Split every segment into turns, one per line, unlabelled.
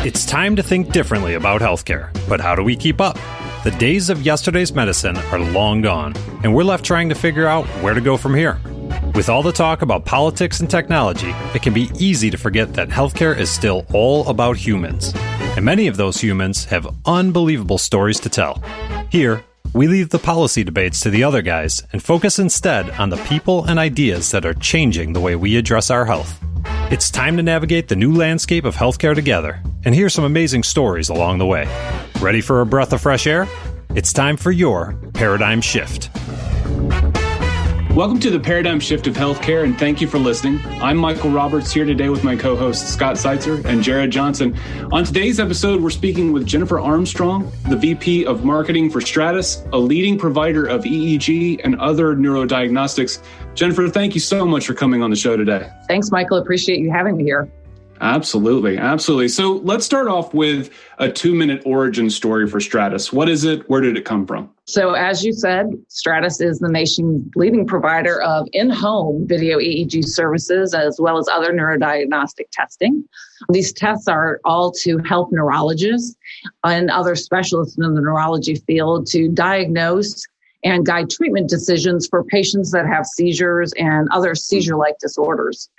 It's time to think differently about healthcare, but how do we keep up? The days of yesterday's medicine are long gone, and we're left trying to figure out where to go from here. With all the talk about politics and technology, it can be easy to forget that healthcare is still all about humans. And many of those humans have unbelievable stories to tell. Here, we leave the policy debates to the other guys and focus instead on the people and ideas that are changing the way we address our health. It's time to navigate the new landscape of healthcare together and hear some amazing stories along the way. Ready for a breath of fresh air? It's time for your paradigm shift.
Welcome to the Paradigm Shift of Healthcare, and thank you for listening. I'm Michael Roberts, here today with my co-hosts Scott Seitzer and Jared Johnson. On today's episode, we're speaking with Jennifer Armstrong, the VP of Marketing for Stratus, a leading provider of EEG and other neurodiagnostics. Jennifer, thank you so much for coming on the show today.
Thanks, Michael. Appreciate you having me here.
Absolutely. So let's start off with a 2-minute origin story for Stratus. What is it? Where did it come from?
So as you said, Stratus is the nation's leading provider of in-home video EEG services, as well as other neurodiagnostic testing. These tests are all to help neurologists and other specialists in the neurology field to diagnose and guide treatment decisions for patients that have seizures and other seizure-like disorders.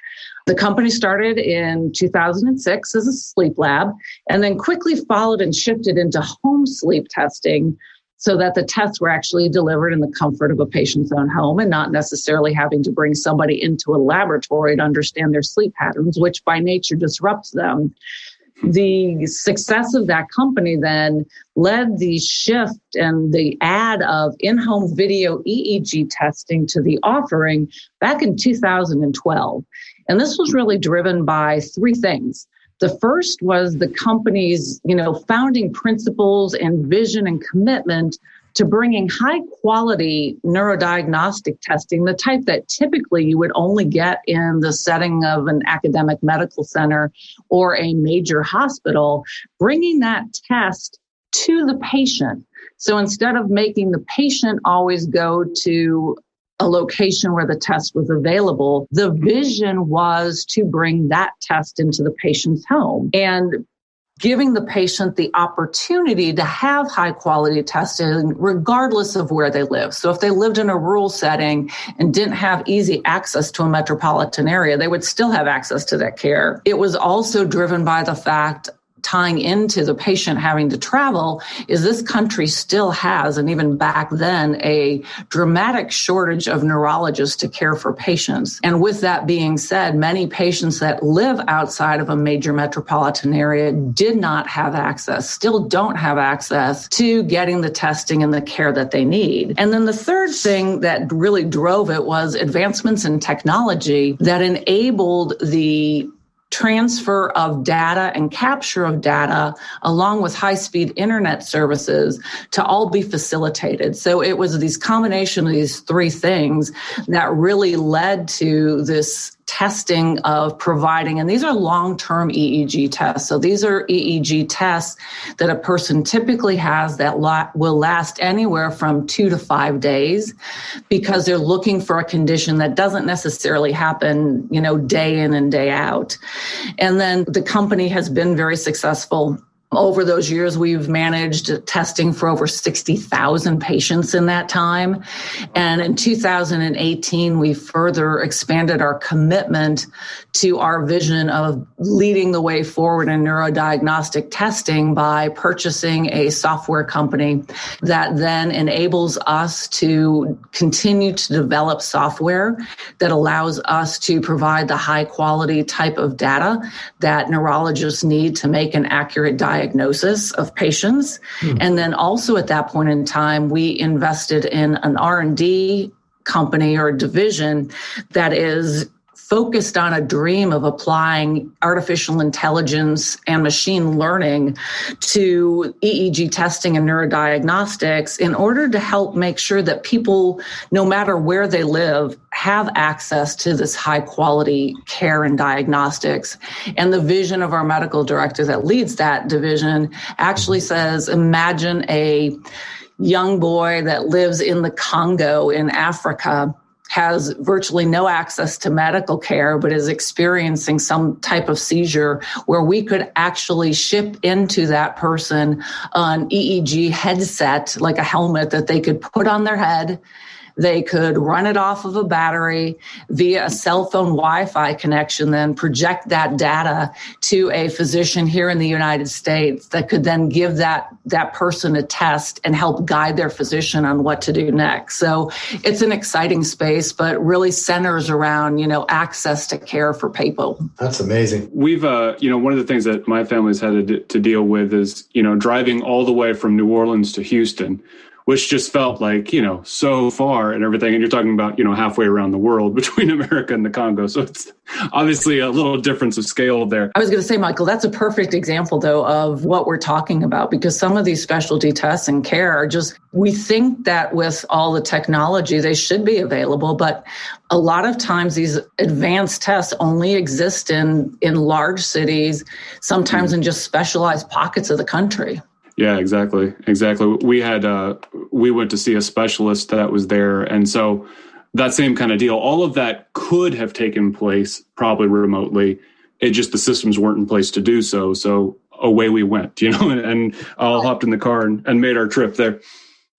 The company started in 2006 as a sleep lab and then quickly followed and shifted into home sleep testing so that the tests were actually delivered in the comfort of a patient's own home and not necessarily having to bring somebody into a laboratory to understand their sleep patterns, which by nature disrupts them. The success of that company then led the shift and the add of in-home video EEG testing to the offering back in 2012. And this was really driven by three things. The first was the company's, founding principles and vision and commitment to bringing high quality neurodiagnostic testing, the type that typically you would only get in the setting of an academic medical center or a major hospital, bringing that test to the patient. So instead of making the patient always go to a location where the test was available, the vision was to bring that test into the patient's home and giving the patient the opportunity to have high quality testing regardless of where they live. So if they lived in a rural setting and didn't have easy access to a metropolitan area, they would still have access to that care. It was also driven by the fact, tying into the patient having to travel, is this country still has, and even back then, a dramatic shortage of neurologists to care for patients. And with that being said, many patients that live outside of a major metropolitan area did not have access, still don't have access to getting the testing and the care that they need. And then the third thing that really drove it was advancements in technology that enabled the transfer of data and capture of data along with high-speed internet services to all be facilitated. So it was this combination of these three things that really led to this testing of providing, and these are long-term EEG tests. So these are EEG tests that a person typically has that will last anywhere from 2 to 5 days because they're looking for a condition that doesn't necessarily happen, day in and day out. And then the company has been very successful. Over those years, we've managed testing for over 60,000 patients in that time. And in 2018, we further expanded our commitment to our vision of leading the way forward in neurodiagnostic testing by purchasing a software company that then enables us to continue to develop software that allows us to provide the high quality type of data that neurologists need to make an accurate diagnosis of patients. And then also at that point in time, we invested in an R&D company or division that is focused on a dream of applying artificial intelligence and machine learning to EEG testing and neurodiagnostics in order to help make sure that people, no matter where they live, have access to this high quality care and diagnostics. And the vision of our medical director that leads that division actually says, imagine a young boy that lives in the Congo in Africa has virtually no access to medical care, but is experiencing some type of seizure, where we could actually ship into that person an EEG headset, like a helmet that they could put on their head. They could run it off of a battery via a cell phone Wi-Fi connection, then project that data to a physician here in the United States that could then give that person a test and help guide their physician on what to do next. So it's an exciting space, but really centers around, access to care for people.
That's amazing.
We've, one of the things that my family's had to deal with is, driving all the way from New Orleans to Houston, which just felt like, so far and everything. And you're talking about, halfway around the world between America and the Congo. So it's obviously a little difference of scale there.
I was going to say, Michael, that's a perfect example, though, of what we're talking about, because some of these specialty tests and care are just, we think that with all the technology, they should be available. But a lot of times these advanced tests only exist in large cities, sometimes in just specialized pockets of the country.
Yeah, exactly. We went to see a specialist that was there. And so that same kind of deal, all of that could have taken place probably remotely. It just, the systems weren't in place to do so. So away we went, and all hopped in the car and made our trip there.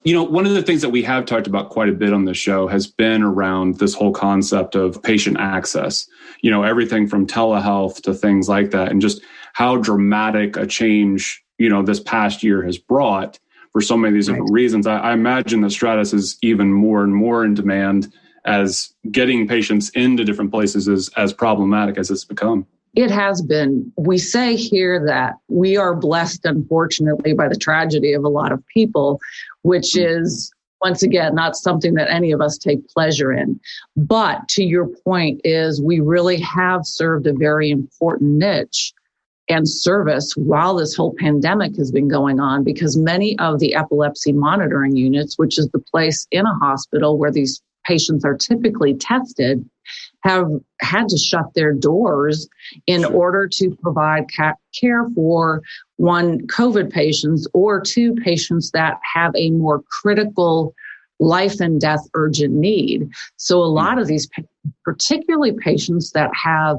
One of the things that we have talked about quite a bit on this show has been around this whole concept of patient access, everything from telehealth to things like that, and just how dramatic a change this past year has brought for so many of these different reasons. I imagine that Stratus is even more and more in demand as getting patients into different places is as problematic as it's become.
It has been. We say here that we are blessed, unfortunately, by the tragedy of a lot of people, which is, once again, not something that any of us take pleasure in. But to your point is, we really have served a very important niche and service while this whole pandemic has been going on, because many of the epilepsy monitoring units, which is the place in a hospital where these patients are typically tested, have had to shut their doors in order to provide care for, one, COVID patients, or two, patients that have a more critical life and death urgent need. So a lot of these, particularly patients that have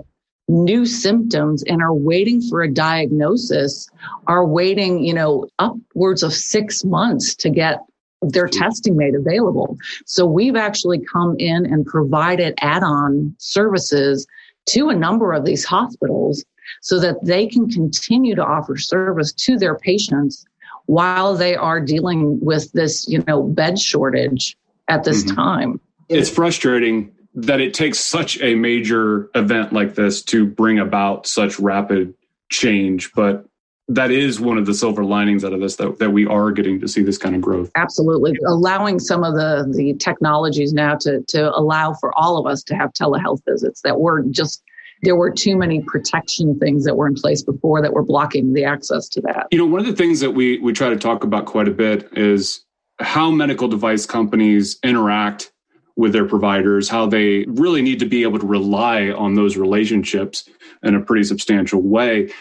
new symptoms and are waiting for a diagnosis, are waiting, upwards of 6 months to get their testing made available. So we've actually come in and provided add-on services to a number of these hospitals so that they can continue to offer service to their patients while they are dealing with this, bed shortage at this time.
It's frustrating that it takes such a major event like this to bring about such rapid change. But that is one of the silver linings out of this, that we are getting to see this kind of growth.
Absolutely. Allowing some of the technologies now to allow for all of us to have telehealth visits that were just, there were too many protection things that were in place before that were blocking the access to that.
One of the things that we try to talk about quite a bit is how medical device companies interact with their providers, how they really need to be able to rely on those relationships in a pretty substantial way.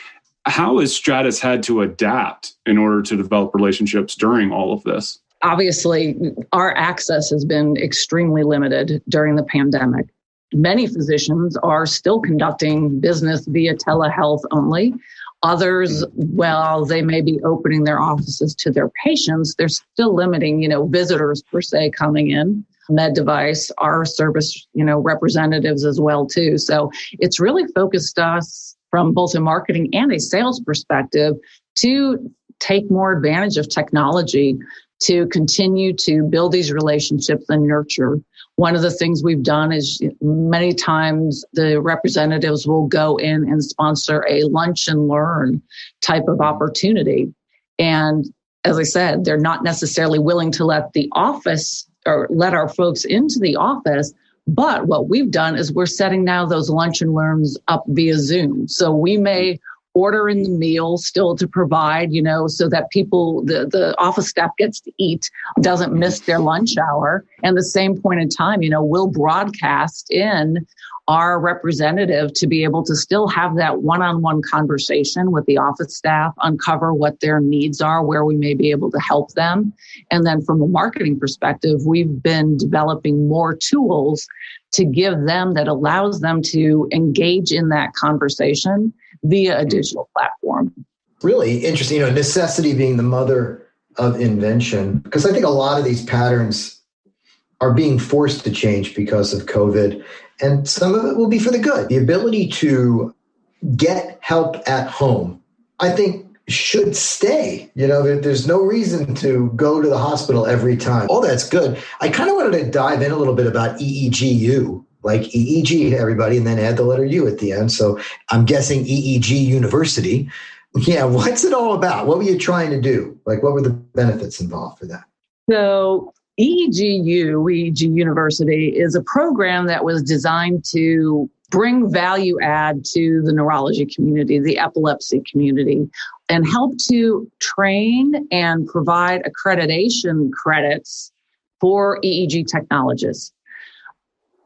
How has Stratus had to adapt in order to develop relationships during all of this?
Obviously, our access has been extremely limited during the pandemic. Many physicians are still conducting business via telehealth only. Others, while they may be opening their offices to their patients, they're still limiting, visitors per se coming in. Med device, our service, representatives as well too. So it's really focused us from both a marketing and a sales perspective to take more advantage of technology to continue to build these relationships and nurture. One of the things we've done is many times the representatives will go in and sponsor a lunch and learn type of opportunity. And as I said, they're not necessarily willing to let the office or let our folks into the office. But what we've done is we're setting now those lunch and learns up via Zoom. So we may order in the meal still to provide, so that people, the office staff gets to eat, doesn't miss their lunch hour. And the same point in time, we'll broadcast in our representative to be able to still have that one-on-one conversation with the office staff, uncover what their needs are, where we may be able to help them. And then from a marketing perspective, we've been developing more tools to give them that allows them to engage in that conversation via a digital platform.
Really interesting, necessity being the mother of invention, because I think a lot of these patterns are being forced to change because of COVID, and some of it will be for the good. The ability to get help at home, I think, should stay. There's no reason to go to the hospital every time. All that's good. I kind of wanted to dive in a little bit about EEG U, like EEG, everybody, and then add the letter U at the end. So I'm guessing EEG University. Yeah, what's it all about? What were you trying to do? Like, what were the benefits involved for that?
So EEG U, EEG University, is a program that was designed to bring value add to the neurology community, the epilepsy community, and help to train and provide accreditation credits for EEG technologists.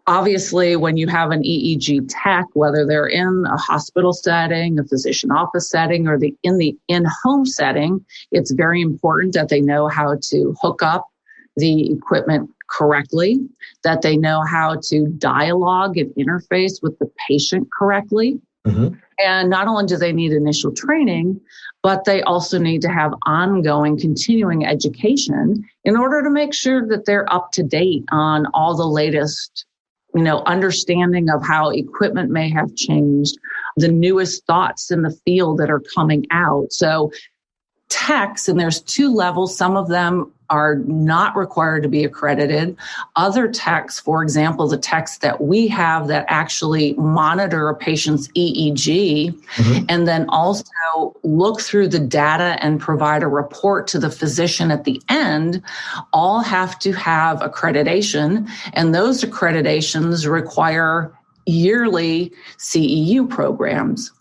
Obviously, when you have an EEG tech, whether they're in a hospital setting, a physician office setting, or in the in-home setting, it's very important that they know how to hook up the equipment correctly, that they know how to dialogue and interface with the patient correctly. Mm-hmm. And not only do they need initial training, but they also need to have ongoing, continuing education in order to make sure that they're up to date on all the latest, understanding of how equipment may have changed, the newest thoughts in the field that are coming out. So techs, and there's two levels. Some of them are not required to be accredited. Other techs, for example, the techs that we have that actually monitor a patient's EEG, mm-hmm. and then also look through the data and provide a report to the physician at the end, all have to have accreditation. And those accreditations require yearly CEU programs.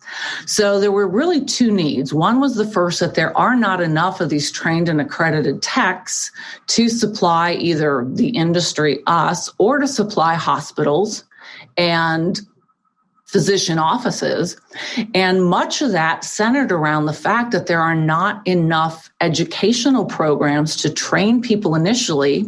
So there were really two needs. One was the first, that there are not enough of these trained and accredited techs to supply either the industry, us, or to supply hospitals and physician offices. And much of that centered around the fact that there are not enough educational programs to train people initially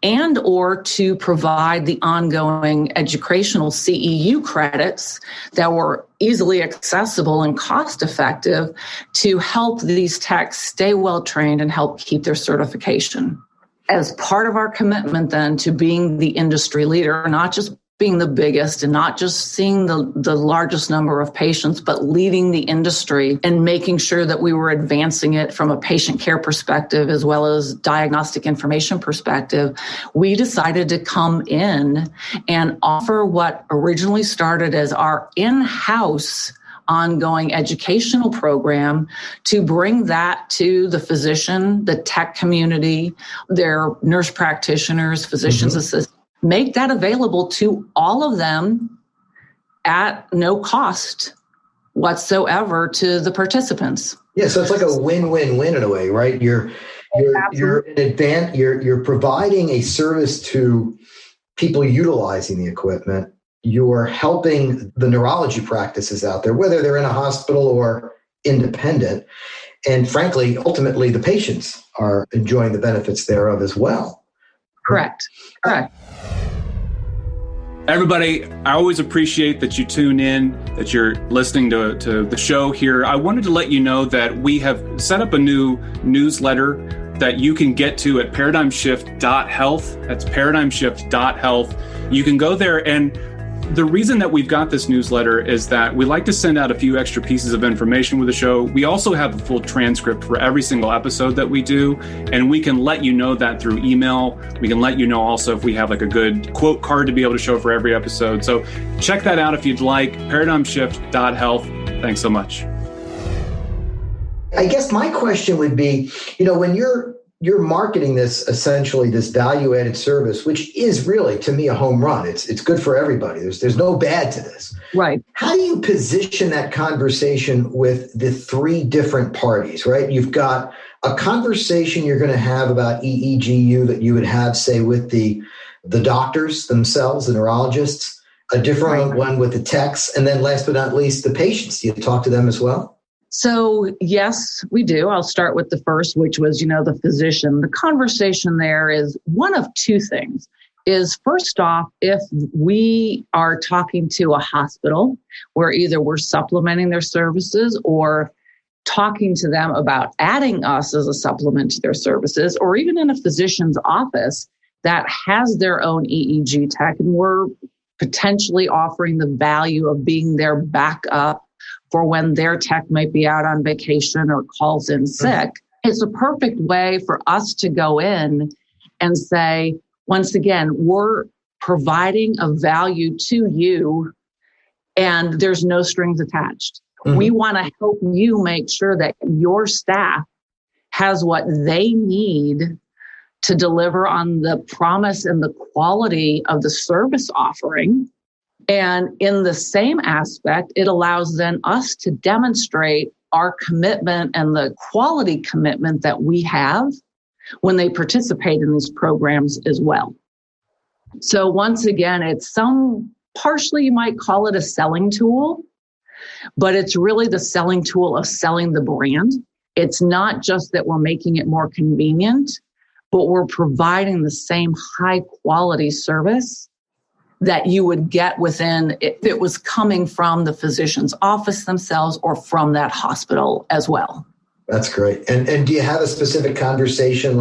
and or to provide the ongoing educational CEU credits that were easily accessible and cost effective to help these techs stay well trained and help keep their certification. As part of our commitment then to being the industry leader, not just being the biggest and not just seeing the largest number of patients, but leading the industry and making sure that we were advancing it from a patient care perspective as well as diagnostic information perspective, we decided to come in and offer what originally started as our in-house ongoing educational program to bring that to the physician, the tech community, their nurse practitioners, physicians' mm-hmm. assistants, make that available to all of them at no cost whatsoever to the participants.
Yeah, so it's like a win-win-win in a way, right? You're providing a service to people utilizing the equipment. You're helping the neurology practices out there, whether they're in a hospital or independent. And frankly, ultimately, the patients are enjoying the benefits thereof as well.
Correct.
Everybody, I always appreciate that you tune in, that you're listening to the show here. I wanted to let you know that we have set up a new newsletter that you can get to at paradigmshift.health. That's paradigmshift.health. You can go there, and the reason that we've got this newsletter is that we like to send out a few extra pieces of information with the show. We also have a full transcript for every single episode that we do, and we can let you know that through email. We can let you know also if we have like a good quote card to be able to show for every episode. So check that out if you'd like, paradigmshift.health. Thanks so much.
I guess my question would be, when you're marketing this, essentially this value-added service, which is really, to me, a home run. It's good for everybody. There's no bad to this.
Right.
How do you position that conversation with the three different parties, right? You've got a conversation you're going to have about EEG U that you would have, say, with the doctors themselves, the neurologists. a different one with the techs. And then last but not least, the patients. You talk to them as well?
So yes, we do. I'll start with the first, which was, the physician. The conversation there is one of two things. Is first off, if we are talking to a hospital where either we're supplementing their services or talking to them about adding us as a supplement to their services, or even in a physician's office that has their own EEG tech, and we're potentially offering the value of being their backup for when their tech might be out on vacation or calls in sick, it's a perfect way for us to go in and say, once again, we're providing a value to you and there's no strings attached. Mm-hmm. We want to help you make sure that your staff has what they need to deliver on the promise and the quality of the service offering. And in the same aspect, it allows then us to demonstrate our commitment and the quality commitment that we have when they participate in these programs as well. So once again, it's partially you might call it a selling tool, but it's really the selling tool of selling the brand. It's not just that we're making it more convenient, but we're providing the same high quality service that you would get within if it was coming from the physician's office themselves or from that hospital as well.
That's great. And do you have a specific conversation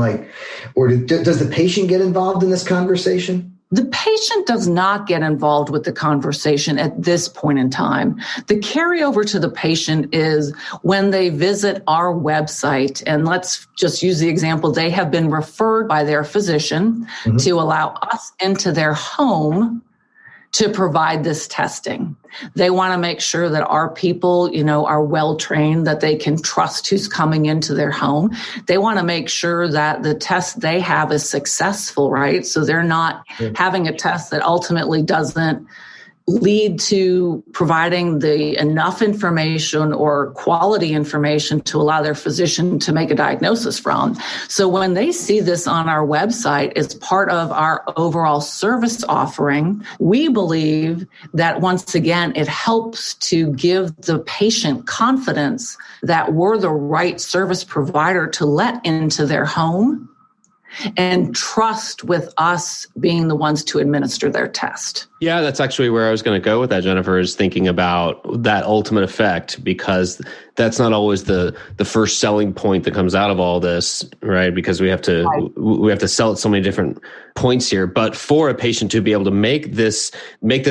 or does the patient get involved in this conversation?
The patient does not get involved with the conversation at this point in time. The carryover to the patient is when they visit our website, and let's just use the example, they have been referred by their physician to allow us into their home to provide this testing. They want to make sure that our people, are well trained, that they can trust who's coming into their home. They want to make sure that the test they have is successful, right? So they're not having a test that ultimately doesn't lead to providing the enough information or quality information to allow their physician to make a diagnosis from. So when they see this on our website as part of our overall service offering, we believe that once again, it helps to give the patient confidence that we're the right service provider to let into their home and trust with us being the ones to administer their test.
Yeah, that's actually where I was going to go with that, Jennifer, is thinking about that ultimate effect, because that's not always the first selling point that comes out of all this, right? Because we have to sell at so many different points here. But for a patient to be able to make this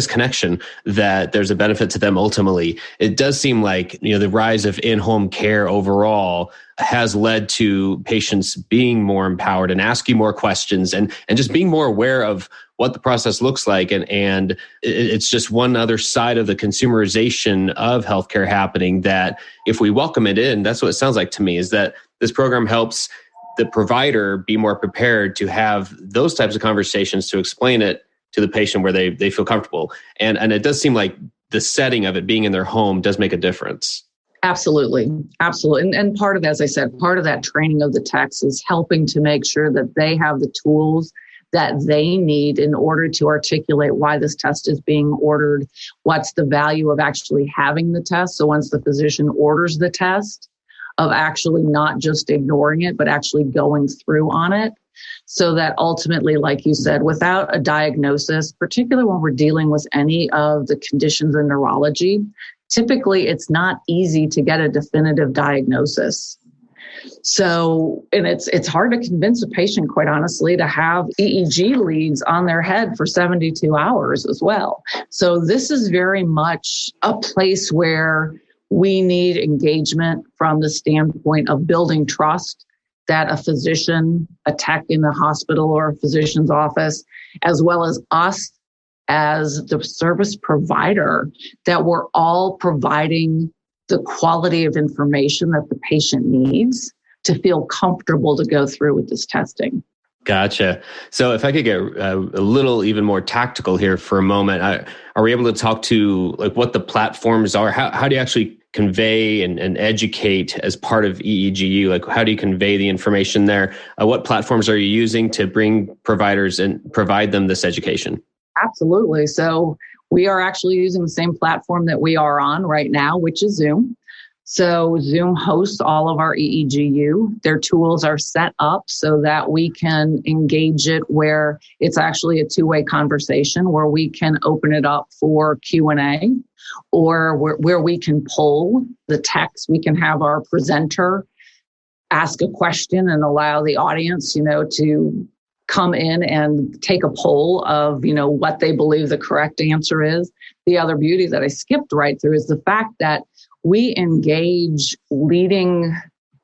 connection that there's a benefit to them ultimately, it does seem like the rise of in-home care overall has led to patients being more empowered and asking more questions and just being more aware of what the process looks like. And it's just one other side of the consumerization of healthcare happening that if we welcome it in, that's what it sounds like to me, is that this program helps the provider be more prepared to have those types of conversations to explain it to the patient where they feel comfortable. And it does seem like the setting of it being in their home does make a difference.
Absolutely. Absolutely. And part of, as I said, part of that training of the techs is helping to make sure that they have the tools that they need in order to articulate why this test is being ordered, what's the value of actually having the test. So once the physician orders the test, of actually not just ignoring it, but actually going through on it. So that ultimately, like you said, without a diagnosis, particularly when we're dealing with any of the conditions in neurology, typically it's not easy to get a definitive diagnosis. So, and it's hard to convince a patient, quite honestly, to have EEG leads on their head for 72 hours as well. So this is very much a place where we need engagement from the standpoint of building trust that a physician, a tech in the hospital or a physician's office, as well as us as the service provider, that we're all providing the quality of information that the patient needs to feel comfortable to go through with this testing.
Gotcha. So if I could get a little even more tactical here for a moment, are we able to talk to like what the platforms are? How do you actually convey and educate as part of EEG U? Like how do you convey the information there? What platforms are you using to bring providers and provide them this education?
Absolutely. So We are actually using the same platform that we are on right now, which is Zoom. So Zoom hosts all of our EEG U. Their tools are set up so that we can engage it where it's actually a two-way conversation, where we can open it up for Q&A, or where we can poll the text. We can have our presenter ask a question and allow the audience, to come in and take a poll of, what they believe the correct answer is. The other beauty that I skipped right through is the fact that we engage leading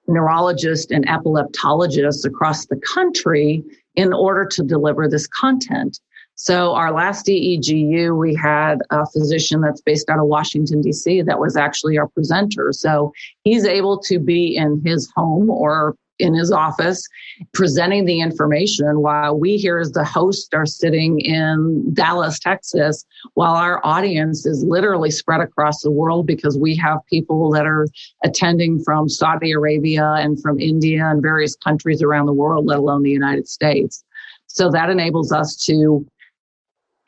neurologists and epileptologists across the country in order to deliver this content. So our last EEG U, we had a physician that's based out of Washington, D.C. that was actually our presenter. So he's able to be in his home or in his office presenting the information while we here as the host are sitting in Dallas, Texas, while our audience is literally spread across the world because we have people that are attending from Saudi Arabia and from India and various countries around the world, let alone the United States. So that enables us to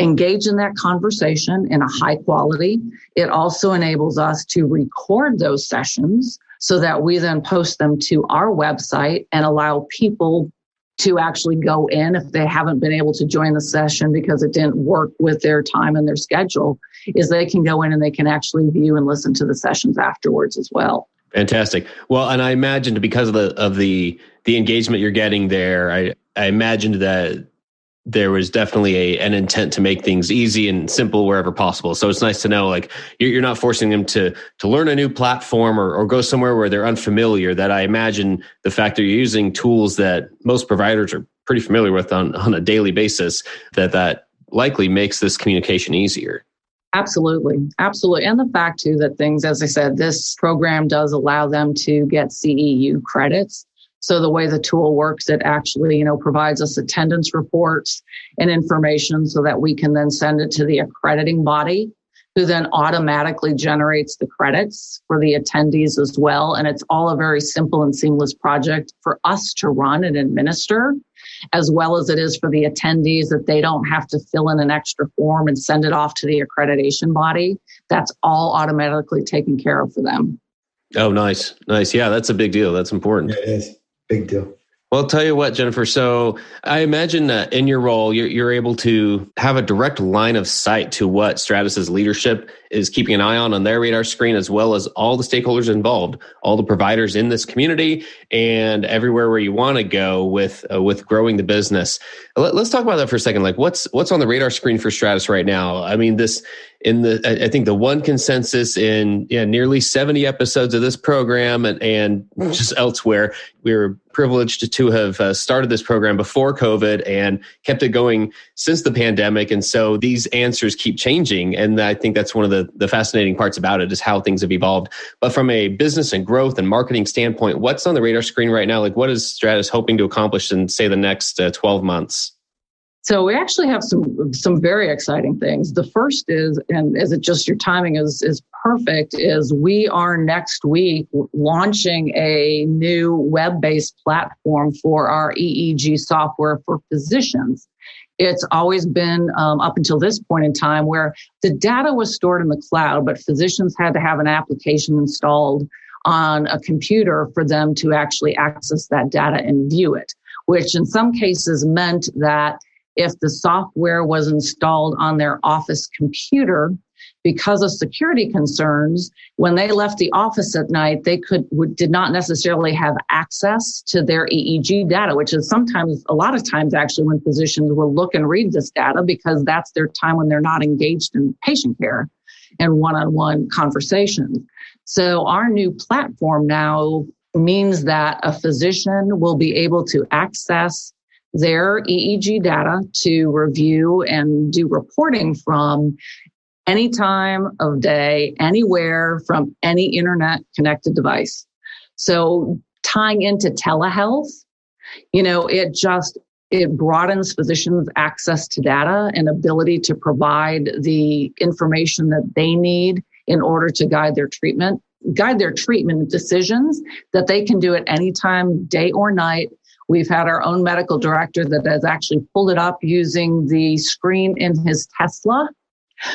engage in that conversation in a high quality. It also enables us to record those sessions so that we then post them to our website and allow people to actually go in if they haven't been able to join the session because it didn't work with their time and their schedule, is they can go in and they can actually view and listen to the sessions afterwards as well.
Fantastic. Well, and I imagined because of the engagement you're getting there, I imagined that there was definitely an intent to make things easy and simple wherever possible. So it's nice to know, like, you're not forcing them to learn a new platform or go somewhere where they're unfamiliar. That I imagine the fact that you're using tools that most providers are pretty familiar with on a daily basis, that likely makes this communication easier.
Absolutely. Absolutely. And the fact too that things, as I said, this program does allow them to get CEU credits. So the way the tool works, it actually, provides us attendance reports and information so that we can then send it to the accrediting body, who then automatically generates the credits for the attendees as well. And it's all a very simple and seamless project for us to run and administer, as well as it is for the attendees, that they don't have to fill in an extra form and send it off to the accreditation body. That's all automatically taken care of for them.
Oh, nice. Nice. Yeah, that's a big deal. That's important.
Yeah, it is. Big deal.
Well, I'll tell you what, Jennifer. So I imagine that in your role, you're able to have a direct line of sight to what Stratus's leadership is keeping an eye on their radar screen, as well as all the stakeholders involved, all the providers in this community, and everywhere where you want to go with growing the business. Let's talk about that for a second. Like, what's on the radar screen for Stratus right now? I mean, I think the one consensus in nearly 70 episodes of this program and just elsewhere, we were privileged to have started this program before COVID and kept it going since the pandemic. And so these answers keep changing. And I think that's one of the fascinating parts about it, is how things have evolved. But from a business and growth and marketing standpoint, what's on the radar screen right now? Like, what is Stratus hoping to accomplish in, say, the next 12 months?
So we actually have some very exciting things. The first is, and is it just your timing is perfect, is we are next week launching a new web-based platform for our EEG software for physicians. It's always been up until this point in time where the data was stored in the cloud, but physicians had to have an application installed on a computer for them to actually access that data and view it, which in some cases meant that if the software was installed on their office computer, because of security concerns, when they left the office at night, they did not necessarily have access to their EEG data, which is a lot of times actually when physicians will look and read this data, because that's their time when they're not engaged in patient care and one-on-one conversations. So our new platform now means that a physician will be able to access their EEG data to review and do reporting from any time of day, anywhere, from any internet connected device. So tying into telehealth, it broadens physicians' access to data and ability to provide the information that they need in order to guide their treatment decisions, that they can do at any time, day or night. We've had our own medical director that has actually pulled it up using the screen in his Tesla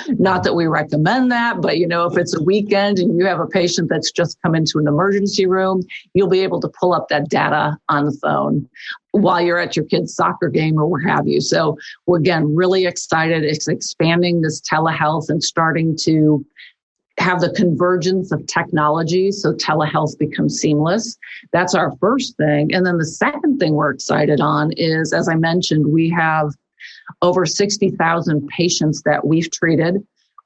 Not that we recommend that, but if it's a weekend and you have a patient that's just come into an emergency room, you'll be able to pull up that data on the phone while you're at your kid's soccer game or what have you. So we're, again, really excited. It's expanding this telehealth and starting to have the convergence of technology so telehealth becomes seamless. That's our first thing. And then the second thing we're excited on is, as I mentioned, we have over 60,000 patients that we've treated.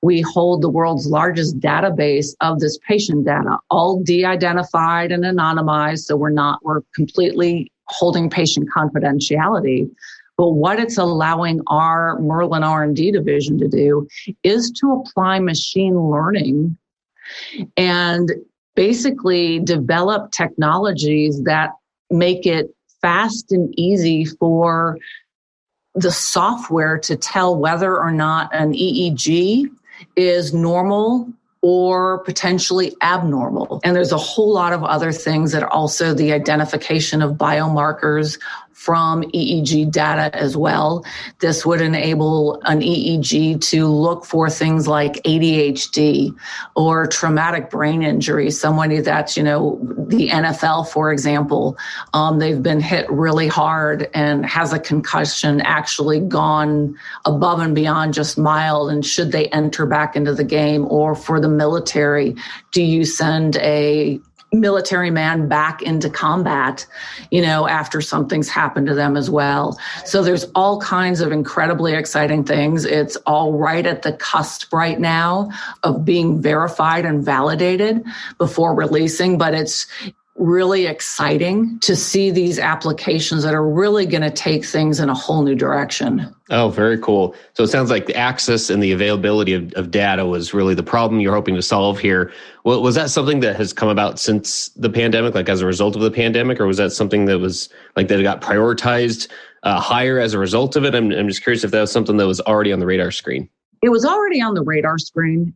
We hold the world's largest database of this patient data, all de-identified and anonymized. So we're completely holding patient confidentiality. But what it's allowing our Merlin R&D division to do is to apply machine learning and basically develop technologies that make it fast and easy for the software to tell whether or not an EEG is normal or potentially abnormal. And there's a whole lot of other things that are also the identification of biomarkers from EEG data as well. This would enable an EEG to look for things like ADHD or traumatic brain injury. Somebody that's, the NFL, for example, they've been hit really hard and has a concussion actually gone above and beyond just mild. And should they enter back into the game? Or for the military, do you send a military man back into combat, after something's happened to them as well? So there's all kinds of incredibly exciting things. It's all right at the cusp right now of being verified and validated before releasing, but it's really exciting to see these applications that are really going to take things in a whole new direction.
Oh, very cool. So it sounds like the access and the availability of data was really the problem you're hoping to solve here. Well, was that something that has come about since the pandemic, like as a result of the pandemic, or was that something that was like that got prioritized higher as a result of it? I'm just curious if that was something that was already on the radar screen.
It was already on the radar screen,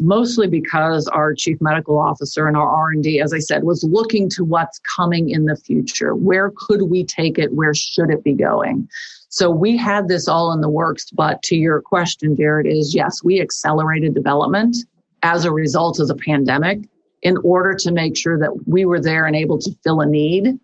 mostly because our chief medical officer and our R&D, as I said, was looking to what's coming in the future. Where could we take it? Where should it be going? So we had this all in the works. But to your question, Jared, is yes, we accelerated development as a result of the pandemic in order to make sure that we were there and able to fill a need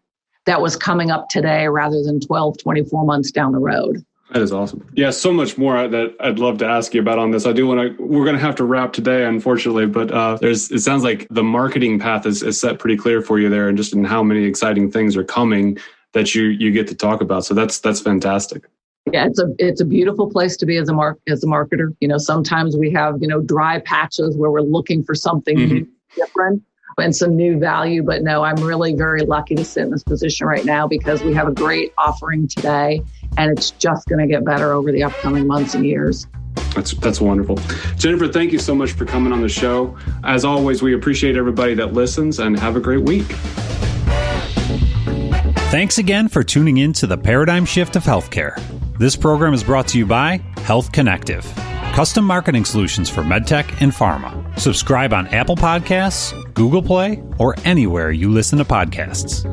that was coming up today rather than 12, 24 months down the road.
That is awesome. Yeah, so much more that I'd love to ask you about on this. We're going to have to wrap today, unfortunately, but it sounds like the marketing path is set pretty clear for you there, and just in how many exciting things are coming that you get to talk about. So that's fantastic.
Yeah, it's a beautiful place to be as a marketer. Sometimes we have, dry patches where we're looking for something different and some new value. But no, I'm really very lucky to sit in this position right now because we have a great offering today, and it's just going to get better over the upcoming months and years.
That's wonderful. Jennifer, thank you so much for coming on the show. As always, we appreciate everybody that listens, and have a great week.
Thanks again for tuning in to the Paradigm Shift of Healthcare. This program is brought to you by Health Connective, custom marketing solutions for medtech and pharma. Subscribe on Apple Podcasts, Google Play, or anywhere you listen to podcasts.